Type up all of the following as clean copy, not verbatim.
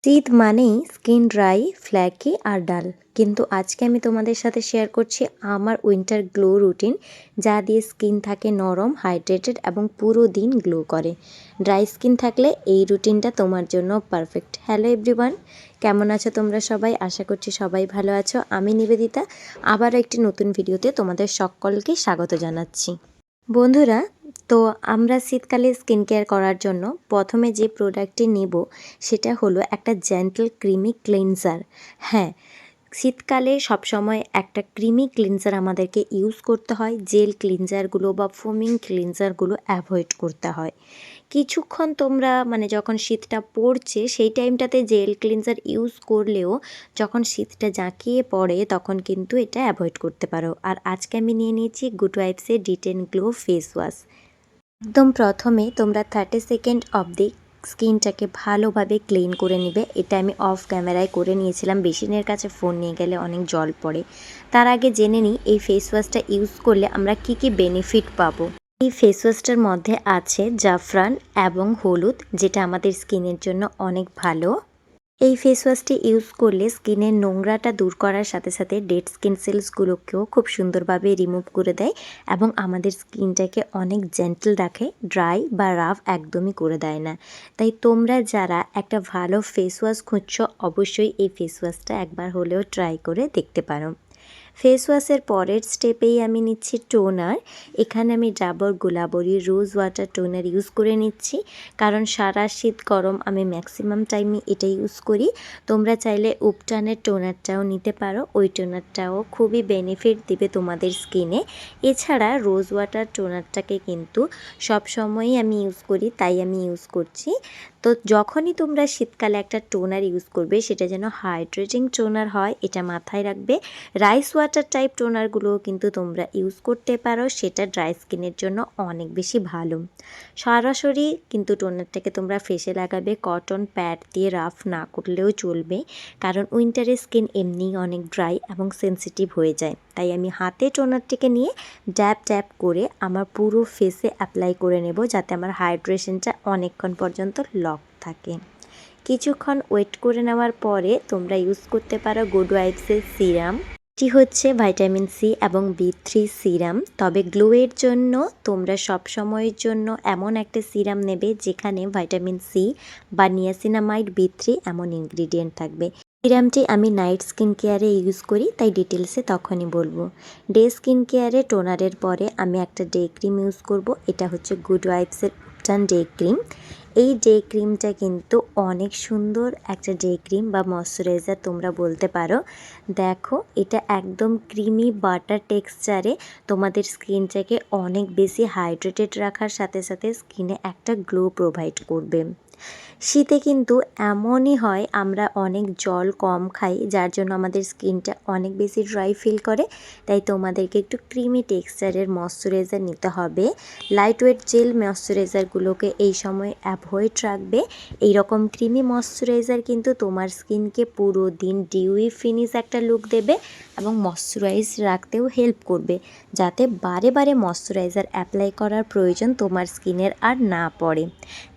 শীত মানেই skin dry, flaky আর ডাল। কিন্তু আজকে আমি তোমাদের সাথে শেয়ার করছি আমার উইন্টার গ্লো রুটিন, যা দিয়ে স্কিন থাকে নরম, হাইড্রেটেড এবং পুরো দিন গ্লো করে। ড্রাই স্কিন থাকলে এই রুটিনটা তোমার জন্য পারফেক্ট। হ্যালো এভরিওয়ান, কেমন আছো তোমরা সবাই? আশা করছি সবাই ভালো আছো। আমি নিবেদিতা আবারও একটি নতুন ভিডিওতে তোমাদের সকলকে স্বাগত জানাচ্ছি। বন্ধুরা, তো আমরা শীতকালে স্কিন কেয়ার করার জন্য প্রথমে যে প্রোডাক্টটি নেব সেটা হলো একটা জেন্টল ক্রিমি ক্লিনজার। হ্যাঁ, শীতকালে সবসময় একটা ক্রিমি ক্লিনজার আমাদেরকে ইউজ করতে হয়। জেল ক্লিনজারগুলো বা ফোমিং ক্লিনজারগুলো অ্যাভয়েড করতে হয়। কিছুক্ষণ তোমরা যখন শীতটা পড়ছে সেই টাইমটাতে জেল ক্লিনজার ইউজ করলেও যখন শীতটা জাঁকিয়ে পড়ে তখন কিন্তু এটা অ্যাভয়েড করতে পারো। আর আজকে আমি নিয়ে নিয়েছি গুড ওয়াইফসের ডিটেন গ্লো ফেস ওয়াশ। একদম প্রথমে তোমরা 30 সেকেন্ড অবধি স্কিনটাকে ভালোভাবে ক্লিন করে নেবে। এটা আমি অফ ক্যামেরায় করে নিয়েছিলাম, বেসিনের কাছে ফোন নিয়ে গেলে অনেক জল পড়ে। তার আগে জেনে নিই এই ফেস ওয়াশটা ইউজ করলে আমরা কি কি বেনিফিট পাবো। এই ফেস ওয়াশটার মধ্যে আছে জাফরান এবং হলুদ, যেটা আমাদের স্কিনের জন্য অনেক ভালো। এই ফেস ওয়াশটি ইউজ করলে স্কিনের নোংরাটা দূর করার সাথে সাথে ডেড স্কিন সেলসগুলোকেও খুব সুন্দরভাবে রিমুভ করে দেয় এবং আমাদের স্কিনটাকে অনেক জেন্টল রাখে, ড্রাই বা রাফ একদমই করে দেয় না। তাই তোমরা যারা একটা ভালো ফেস ওয়াশ খুঁজছো অবশ্যই এই ফেস ওয়াশটা একবার হলেও ট্রাই করে দেখতে পারো। ফেস ওয়াশের পরের স্টেপেই আমি নিচ্ছি টোনার। এখানে আমি Dabur Gulabari rose water toner use করে নিচ্ছি, কারণ সারা শীত গরম আমি ম্যাক্সিমাম টাইমে এটা ইউজ করি। তোমরা চাইলে উপটানের টোনারটাও নিতে পারো, ওই টোনারটাও খুবই বেনিফিট দিবে তোমাদের স্কিনে। এছাড়া রোজ ওয়াটার টোনারটাকে কিন্তু সবসময়ই আমি ইউজ করি, তাই আমি ইউজ করছি। তো যখনই তোমরা শীতকালে একটা টোনার ইউজ করবে সেটা যেন হাইড্রেটিং টোনার হয়, এটা মাথায় রাখবে। রাইস ওয়াটার টাইপ টোনারগুলোও কিন্তু তোমরা ইউজ করতে পারো, সেটা ড্রাই স্কিনের জন্য অনেক বেশি ভালো। সরাসরি কিন্তু টোনারটাকে তোমরা ফেসে লাগাবে, কটন প্যাড দিয়ে রাফ না করলেও চলবে, কারণ উইন্টারের স্কিন এমনিই অনেক ড্রাই এবং সেন্সিটিভ হয়ে যায়। তাই আমি হাতে টোনারটিকে নিয়ে ড্যাব ড্যাব করে আমার পুরো ফেসে অ্যাপ্লাই করে নেব, যাতে আমার হাইড্রেশনটা অনেকক্ষণ পর্যন্ত লক থাকে। কিছুক্ষণ ওয়েট করে নেওয়ার পরে তোমরা ইউজ করতে পারো গুড ওয়াইফসের সিরাম। এটি হচ্ছে ভাইটামিন সি এবং B3 সিরাম। তবে গ্লোয়ের জন্য তোমরা সব সময়ের জন্য এমন একটা সিরাম নেবে যেখানে ভাইটামিন সি বা নিয়াসিনামাইড B3 এমন ইনগ্রিডিয়েন্ট থাকবে। সিরামটি আমি নাইট স্কিন কেয়ারে ইউজ করি, তাই ডিটেলসে তখনই বলবো। ডে স্কিন কেয়ারে টোনারের পরে আমি একটা ডে ক্রিম ইউজ করব। এটা হচ্ছে গুড ওয়াইফসের উপটান ডে ক্রিম। এই ডে ক্রিমটা কিন্তু অনেক সুন্দর একটা ডে ক্রিম বা ময়শ্চারাইজার তোমরা বলতে পারো। দেখো, এটা একদম ক্রিমি বাটার টেক্সচারে তোমাদের স্কিনটাকে অনেক বেশি হাইড্রেটেড রাখার সাথে সাথে স্কিনে একটা গ্লো প্রোভাইড করবে। শীতে কিন্তু এমনই হয় আমরা অনেক জল কম খাই, যার জন্য আমাদের স্কিনটা অনেক বেশি ড্রাই ফিল করে। তাই তোমাদেরকে একটু ক্রিমি টেক্সচারের ময়শ্চারাইজার নিতে হবে। লাইট ওয়েট জেল ময়শ্চারাইজারগুলোকে এই সময় অ্যাভয়েড রাখবে। এই রকম ক্রিমি ময়শ্চারাইজার কিন্তু তোমার স্কিনকে পুরো দিন ডিউই ফিনিশ একটা লুক দেবে এবং ময়শ্চারাইজ রাখতেও হেল্প করবে, যাতে বারে বারে ময়শ্চারাইজার অ্যাপ্লাই করার প্রয়োজন তোমার স্কিনের আর না পড়ে।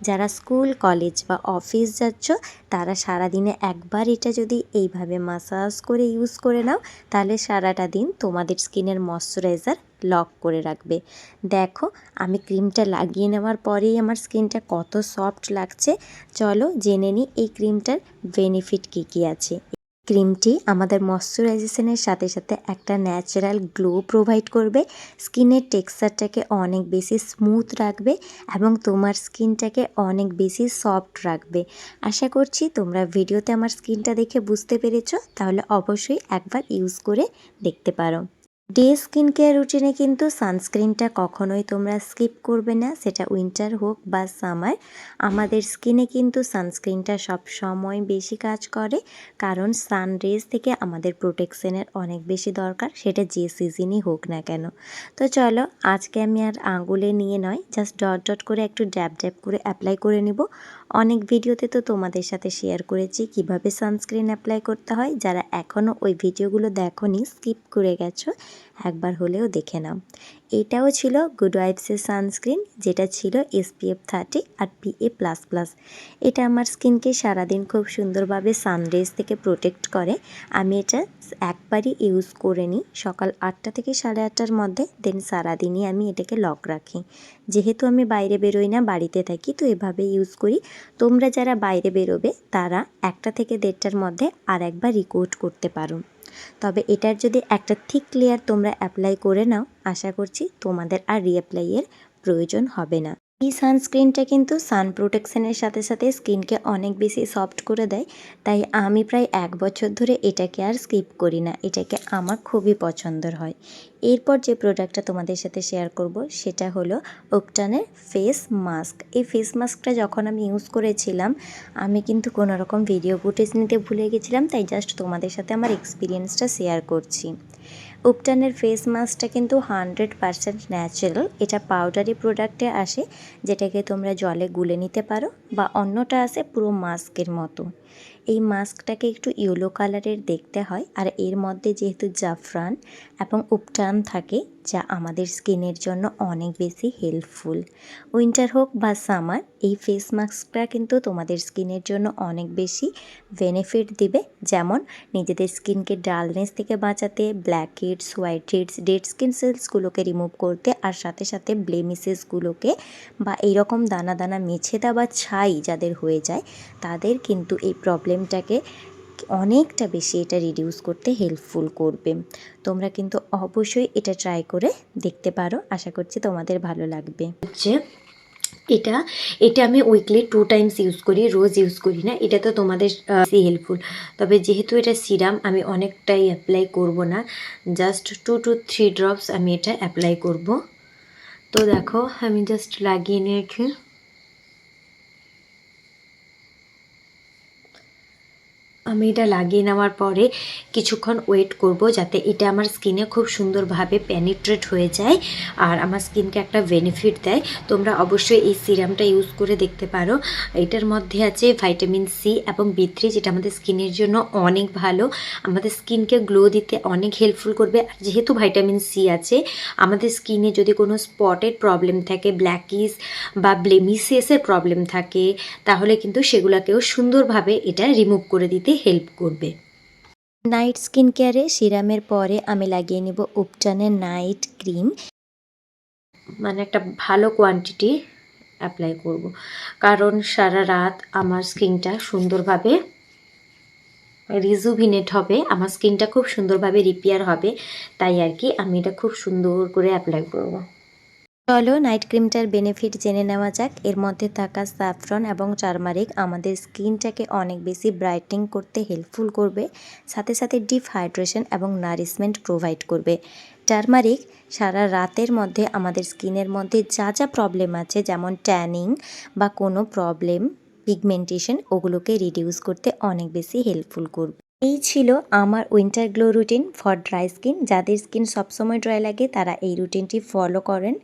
যারা স্কুল, কলেজ বা অফিস যাচ্ছ তারা সারাদিনে একবার এটা যদি এইভাবে মাসাজ করে ইউজ করে নাও, তাহলে সারাটা দিন তোমাদের স্কিনের ময়শ্চারাইজার লক করে রাখবে। দেখো, আমি ক্রিমটা লাগিয়ে নেওয়ার পরেই আমার স্কিনটা কত সফট লাগছে। চলো জেনে নিই এই ক্রিমটার বেনিফিট কী কী আছে। ক্রিমটি আমাদের ময়শ্চারাইজেশনের সাথে সাথে একটা ন্যাচারাল গ্লো প্রোভাইড করবে, স্কিনের টেক্সচারটাকে অনেক বেশি স্মুথ রাখবে এবং তোমার স্কিনটাকে অনেক বেশি সফট রাখবে। আশা করছি তোমরা ভিডিওতে আমার স্কিনটা দেখে বুঝতে পেরেছো, তাহলে অবশ্যই একবার ইউজ করে দেখতে পারো। ডে স্কিন কেয়ার রুটিনে কিন্তু সানস্ক্রিনটা কখনোই তোমরা স্কিপ করবে না, সেটা উইন্টার হোক বা সামার। আমাদের স্কিনে কিন্তু সানস্ক্রিনটা সব সময় বেশি কাজ করে, কারণ সান রেজ থেকে আমাদের প্রোটেকশনের অনেক বেশি দরকার, সেটা যে সিজনই হোক না কেন। তো চলো, আজকে আমি আর আঙুলে নিয়ে নয়, জাস্ট ডট ডট করে একটু ড্যাব ড্যাব করে অ্যাপ্লাই করে নিব। অনেক ভিডিওতে তো তোমাদের সাথে শেয়ার করেছি কিভাবে সানস্ক্রিন অ্যাপ্লাই করতে হয়। যারা এখনও ওই ভিডিওগুলো দেখোনি, স্কিপ করে গেছো, একবার হলেও দেখে নাও। এটাও ছিল গুড ওয়াইবসের সানস্ক্রিন, যেটা ছিল SPF 30 আর PA++। এটা আমার স্কিনকে সারাদিন খুব সুন্দরভাবে সানরেজ থেকে প্রোটেক্ট করে। আমি এটা একবারই ইউজ করে নিই সকাল 8টা থেকে 8:30টার মধ্যে, দেন সারাদিনই আমি এটাকে লক রাখি। যেহেতু আমি বাইরে বেরোই না, বাড়িতে থাকি, তো এভাবে ইউজ করি। তোমরা যারা বাইরে বেরোবে তারা 1টা থেকে 1:30টার মধ্যে আর একবার রিকোট করতে পারো। তবে এটার যদি একটা থিক লেয়ার তোমরা অ্যাপ্লাই করে নাও, আশা করছি তোমাদের আর রিঅ্যাপ্লাইয়ের প্রয়োজন হবে না। এই সানস্ক্রিনটা কিন্তু সান প্রোটেকশনের সাথে সাথে স্কিনকে অনেক বেশি সফট করে দেয়, তাই আমি প্রায় 1 বছর ধরে এটাকে আর স্কিপ করি না। এটাকে আমার খুবই পছন্দের হয়। এরপর যে প্রোডাক্টটা তোমাদের সাথে শেয়ার করব সেটা হলো ওকটানের ফেস মাস্ক। এই ফেস মাস্কটা যখন আমি ইউজ করেছিলাম, আমি কিন্তু কোনো রকম ভিডিও ফুটেজ নিতে ভুলে গেছিলাম, তাই জাস্ট তোমাদের সাথে আমার এক্সপিরিয়েন্সটা শেয়ার করছি। উপটানের ফেস মাস্কটা কিন্তু 100% ন্যাচারাল। এটা পাউডারি প্রোডাক্টে আসে, যেটাকে তোমরা জলে গুলে নিতে পারো, বা অন্যটা আসে পুরো মাস্কের মতো। এই মাস্কটাকে একটু ইয়েলো কালারের দেখতে হয়, আর এর মধ্যে যেহেতু জাফরান এবং উপটান থাকে, যা আমাদের স্কিনের জন্য অনেক বেশি হেল্পফুল। উইন্টার হোক বা সামার, এই ফেস মাস্কটা কিন্তু তোমাদের স্কিনের জন্য অনেক বেশি বেনিফিট দিবে। যেমন নিজেদের স্কিনকে ডালনেস থেকে বাঁচাতে, black heads, white heads, dead skin সেলসগুলোকে রিমুভ করতে, আর সাথে সাথে ব্লেমিসেসগুলোকে বা এইরকম দানা দানা মেছেদা বা ছাই যাদের হয়ে যায়, তাদের কিন্তু এই প্রবলেমটাকে অনেকটা বেশি এটা রিডিউস করতে হেল্পফুল করবে। তোমরা কিন্তু অবশ্যই এটা ট্রাই করে দেখতে পারো, আশা করছি তোমাদের ভালো লাগবে। এটা এটা আমি উইকলি 2 টাইমস ইউজ করি, রোজ ইউজ করি না। এটা তো তোমাদের হেল্পফুল, তবে যেহেতু এটা সিরাম, আমি অনেকটাই অ্যাপ্লাই করব না, জাস্ট 2 to 3 ড্রপস আমি এটা অ্যাপ্লাই করব। তো দেখো আমি জাস্ট লাগিয়ে নিয়েছি। আমি এটা লাগিয়ে নেওয়ার পরে কিছুক্ষণ ওয়েট করব, যাতে এটা আমার স্কিনে খুব সুন্দরভাবে পেনিট্রেট হয়ে যায় আর আমার স্কিনকে একটা বেনিফিট দেয়। তোমরা অবশ্যই এই সিরামটা ইউজ করে দেখতে পারো। এটার মধ্যে আছে ভিটামিন সি এবং B3, যেটা আমাদের স্কিনের জন্য অনেক ভালো, আমাদের স্কিনকে গ্লো দিতে অনেক হেল্পফুল করবে। আর যেহেতু ভিটামিন সি আছে, আমাদের স্কিনে যদি কোনো স্পটের প্রবলেম থাকে, ব্ল্যাকিস বা ব্লেমিসেসের প্রবলেম থাকে, তাহলে কিন্তু সেগুলোকেও সুন্দরভাবে এটা রিমুভ করে দিতে হেল্প করবে। নাইট স্কিন কেয়ারে সিরামের পরে আমি লাগিয়ে নেব উপটানের নাইট ক্রিম, মানে একটা ভালো কোয়ান্টিটি অ্যাপ্লাই করব, কারণ সারা রাত আমার স্কিনটা সুন্দরভাবে রিজুভিনেট হবে, আমার স্কিনটা খুব সুন্দরভাবে রিপেয়ার হবে, তাই আর কি আমি এটা খুব সুন্দর করে অ্যাপ্লাই করব। চলো নাইট ক্রিমটার বেনিফিট জেনে নেওয়া যাক। এর মধ্যে থাকা স্যাফরন এবং টারমারিক আমাদের স্কিনটাকে অনেক বেশি ব্রাইটেনিং করতে হেল্পফুল করবে, সাথে সাথে ডিপ হাইড্রেশন এবং নারিশমেন্ট প্রোভাইড করবে। টারমারিক সারা রাতের মধ্যে আমাদের স্কিনের মধ্যে যা যা প্রবলেম আছে, যেমন ট্যানিং বা কোনো প্রবলেম, পিগমেন্টেশন, ওগুলোকে রিডিউস করতে অনেক বেশি হেল্পফুল করবে। এই ছিল আমার winter glow routine for dry skin. যাদের স্কিন সবসময় ড্রাই লাগে তারা এই রুটিনটি ফলো করেন।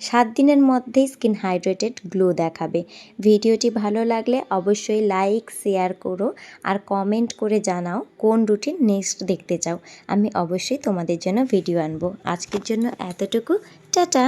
7 দিনের মধ্যেই স্কিন হাইড্রেটেড গ্লো দেখাবে। ভিডিওটি ভালো লাগলে অবশ্যই লাইক, শেয়ার করো আর কমেন্ট করে জানাও কোন রুটিন নেক্সট দেখতে চাও। আমি অবশ্যই তোমাদের জন্য ভিডিও আনবো। আজকের জন্য এতটুকু, টাটা।